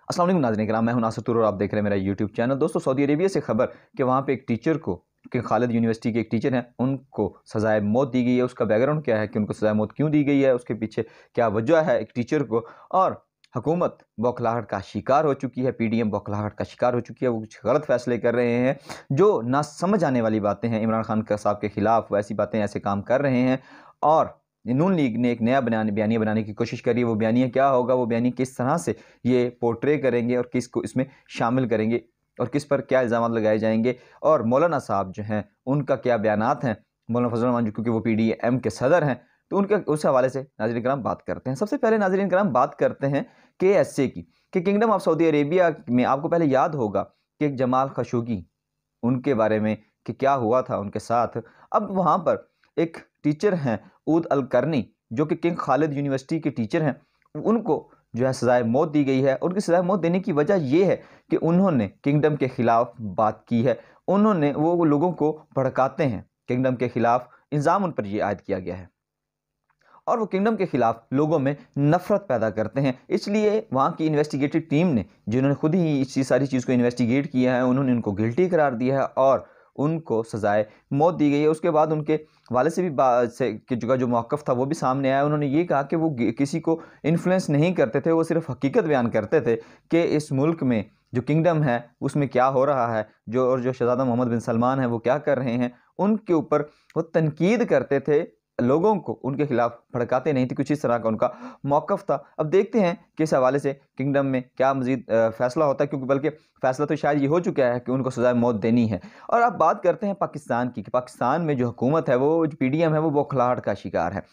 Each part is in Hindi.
अस्सलाम वालेकुम नाज़रीन किराम, मैं हूं नासिर तुर और आप देख रहे हैं मेरा यूट्यूब चैनल। दोस्तों, सऊदी अरेबिया से खबर कि वहाँ पे एक टीचर को कि खालिद यूनिवर्सिटी के एक टीचर हैं, उनको सज़ाए मौत दी गई है। उसका बैकग्राउंड क्या है कि उनको सज़ाए मौत क्यों दी गई है, उसके पीछे क्या वजह है एक टीचर को। और हुकूमत बौखलाहट का शिकार हो चुकी है, पीडीएम बौखलाहट का शिकार हो चुकी है। वो कुछ गलत फैसले कर रहे हैं जो ना समझ आने वाली बातें हैं। इमरान खान का साहब के खिलाफ वैसी बातें, ऐसे काम कर रहे हैं। और नून लीग ने एक नया बयानिया बनाने की कोशिश करी है। वो बयानिया क्या होगा, वो बयानिया किस तरह से ये पोर्ट्रे करेंगे और किस को इसमें शामिल करेंगे और किस पर क्या इल्ज़ाम लगाए जाएंगे। और मौलाना साहब जो हैं उनका क्या बयानात हैं, मौलाना फजल रहमान, क्योंकि वो पीडीएम के सदर हैं, तो उनके उस हवाले से नाज़रीन कराम बात करते हैं। सबसे पहले नाज़रीन कराम बात करते हैं KSA की, कि किंगडम ऑफ सऊदी अरेबिया में आपको पहले याद होगा कि एक जमाल खशोगी, उनके बारे में कि क्या हुआ था उनके साथ। अब वहाँ पर एक टीचर हैं ऊद अल करनी, जो कि किंग खालिद यूनिवर्सिटी के टीचर हैं, उनको जो है सज़ाए मौत दी गई है। उनकी सज़ाए मौत देने की वजह यह है कि उन्होंने किंगडम के ख़िलाफ़ बात की है। उन्होंने वो लोगों को भड़काते हैं, किंगडम के ख़िलाफ़ इल्ज़ाम उन पर यह आयद किया गया है और वो किंगडम के ख़िलाफ़ लोगों में नफ़रत पैदा करते हैं। इसलिए वहाँ की इन्वेस्टिगेटिव टीम ने, जिन्होंने खुद ही इस सारी चीज़ को इन्वेस्टिगेट किया है, उन्होंने उनको गिल्टी करार दिया है और उनको सज़ाए मौत दी गई है। उसके बाद उनके वाले से भी जो मौक़िफ़ था वो भी सामने आया। उन्होंने ये कहा कि वो किसी को इन्फ्लुएंस नहीं करते थे, वो सिर्फ़ हकीकत बयान करते थे कि इस मुल्क में जो किंगडम है उसमें क्या हो रहा है, जो शहज़ादा मोहम्मद बिन सलमान है वो क्या कर रहे हैं, उनके ऊपर वो तनकीद करते थे, लोगों को उनके खिलाफ भड़काते नहीं थे। कुछ इस तरह का उनका मौक़िफ़ था। अब देखते हैं कि इस हवाले से किंगडम में क्या मज़ीद फ़ैसला होता है, क्योंकि बल्कि फ़ैसला तो शायद ये हो चुका है कि उनको सज़ाए मौत देनी है। और अब बात करते हैं पाकिस्तान की, कि पाकिस्तान में जो हुकूमत है, वो जो पीडीएम है, वो बौखलाहट का शिकार है।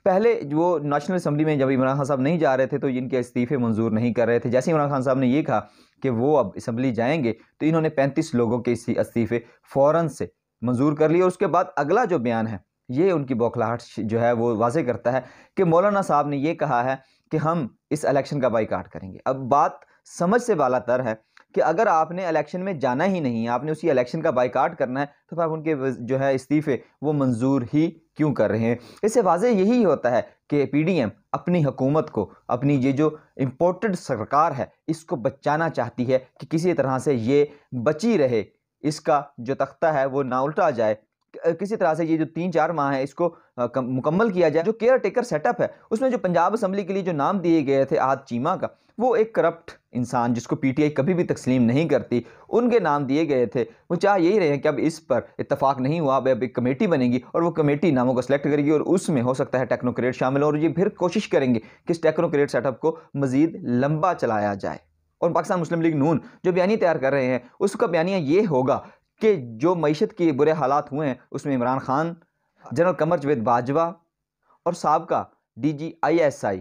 पहले वो नेशनल असम्बली में जब इमरान खान साहब नहीं जा रहे थे तो इनके इस्तीफ़े मंजूर नहीं कर रहे थे। जैसे इमरान खान साहब ने ये कहा कि वो अब असम्बली जाएंगे, तो इन्होंने 35 लोगों के इस्तीफ़े फ़ौरन से मंजूर कर लिए। और उसके बाद अगला जो बयान है, ये उनकी बौखलाहट जो है वो वाज़े करता है कि मौलाना साहब ने ये कहा है कि हम इस इलेक्शन का बाइकाट करेंगे। अब बात समझ से बालातर है कि अगर आपने इलेक्शन में जाना ही नहीं, आपने उसी इलेक्शन का बाइकाट करना है, तो फिर आप उनके जो है इस्तीफ़े वो मंजूर ही क्यों कर रहे हैं। इससे वाज़े यही होता है कि पीडीएम अपनी हुकूमत को, अपनी ये जो इम्पोर्टेड सरकार है, इसको बचाना चाहती है कि किसी तरह से ये बची रहे, इसका जो तख्ता है वो ना उल्टा जाए। किसी तरह से ये जो 3-4 माह है इसको मुकम्मल किया जाए। जो केयर टेकर सेटअप है, उसमें जो पंजाब असम्बली के लिए जो नाम दिए गए थे आद चीमा का, वो एक करप्ट इंसान जिसको पीटीआई कभी भी तस्लीम नहीं करती, उनके नाम दिए गए थे। वो चाह यही रहे हैं कि अब इस पर इत्तफाक नहीं हुआ, अब एक कमेटी बनेगी और वो कमेटी नामों को सेलेक्ट करेगी और उसमें हो सकता है टेक्नोक्रेट शामिल हो, और ये फिर कोशिश करेंगे कि इस टेक्नोक्रेट सेटअप को मज़ीद लंबा चलाया जाए। और पाकिस्तान मुस्लिम लीग नून जो बयानी तैयार कर रहे हैं, उसका बयानिया ये होगा कि जो मईशत के बुरे हालात हुए हैं उसमें इमरान खान, जनरल कमर जवेद बाजवा और साबका DGISI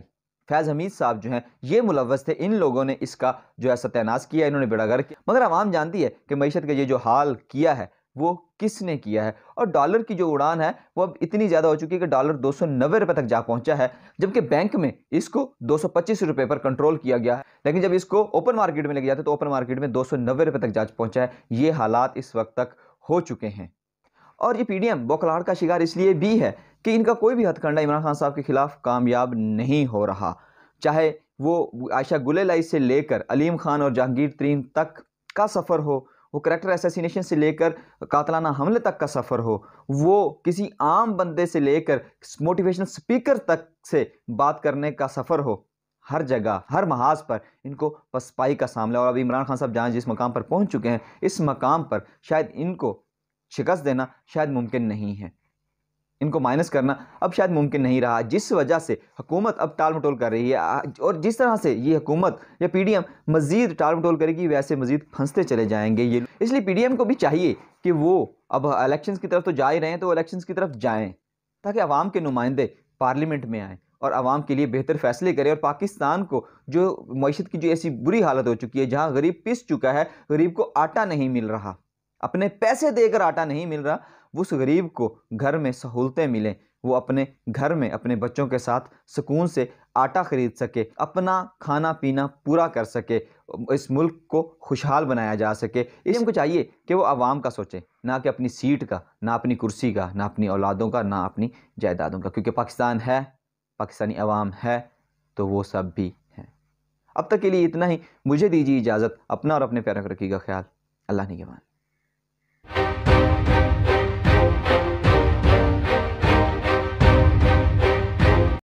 फैज़ हमीद साहब जो हैं ये मुलव्वस थे। इन लोगों ने इसका जो है सत्यानाश किया, इन्होंने बेड़ागर किया। मगर आवाम जानती है कि मईशत का ये जो हाल किया है वो किसने किया है। और डॉलर की जो उड़ान है वो अब इतनी ज़्यादा हो चुकी है कि डॉलर 290 रुपये तक जा पहुंचा है, जबकि बैंक में इसको 225 रुपये पर कंट्रोल किया गया है। लेकिन जब इसको ओपन मार्केट में लेके जाते तो ओपन मार्केट में 290 रुपये तक जा पहुंचा है। ये हालात इस वक्त तक हो चुके हैं। और ये पीडीएम बौखलाहट का शिकार इसलिए भी है कि इनका कोई भी हथकंडा इमरान खान साहब के खिलाफ कामयाब नहीं हो रहा। चाहे वो आयशा गुलेलाई से लेकर अलीम खान और जहांगीर तरीन तक का सफ़र हो, वो करैक्टर असैसिनेशन से लेकर कातलाना हमले तक का सफ़र हो, वो किसी आम बंदे से लेकर मोटिवेशनल स्पीकर तक से बात करने का सफ़र हो, हर जगह हर महाज पर इनको पसपाई का सामना। और अभी इमरान खान साहब जहाँ जिस मकाम पर पहुँच चुके हैं, इस मकाम पर शायद इनको शिकस्त देना शायद मुमकिन नहीं है, इनको माइनस करना अब शायद मुमकिन नहीं रहा, जिस वजह से हुकूमत अब टाल मटोल कर रही है। और जिस तरह से ये हुकूमत या पीडीएम मज़ीद टाल मटोल करेगी, वैसे मज़ीद फंसते चले जाएंगे ये। इसलिए पीडीएम को भी चाहिए कि वो अब इलेक्शंस की तरफ तो जा ही रहे हैं, तो इलेक्शंस की तरफ जाएँ ताकि आवाम के नुमाइंदे पार्लियामेंट में आएँ और आवाम के लिए बेहतर फैसले करें। और पाकिस्तान को जो मईशत की जो ऐसी बुरी हालत हो चुकी है, जहाँ गरीब पिस चुका है, गरीब को आटा नहीं मिल रहा, अपने पैसे देकर आटा नहीं मिल रहा, उस गरीब को घर में सहूलतें मिलें, वो अपने घर में अपने बच्चों के साथ सुकून से आटा ख़रीद सके, अपना खाना पीना पूरा कर सके, इस मुल्क को खुशहाल बनाया जा सके। इसलिए हमको चाहिए कि वो आवाम का सोचे, ना कि अपनी सीट का, ना अपनी कुर्सी का, ना अपनी औलादों का, ना अपनी जायदादों का। क्योंकि पाकिस्तान है, पाकिस्तानी अवाम है, तो वो सब भी हैं। अब तक के लिए इतना ही, मुझे दीजिए इजाज़त, अपना और अपने प्यारों का रखिएगा ख्याल। अल्लाह निगहबान।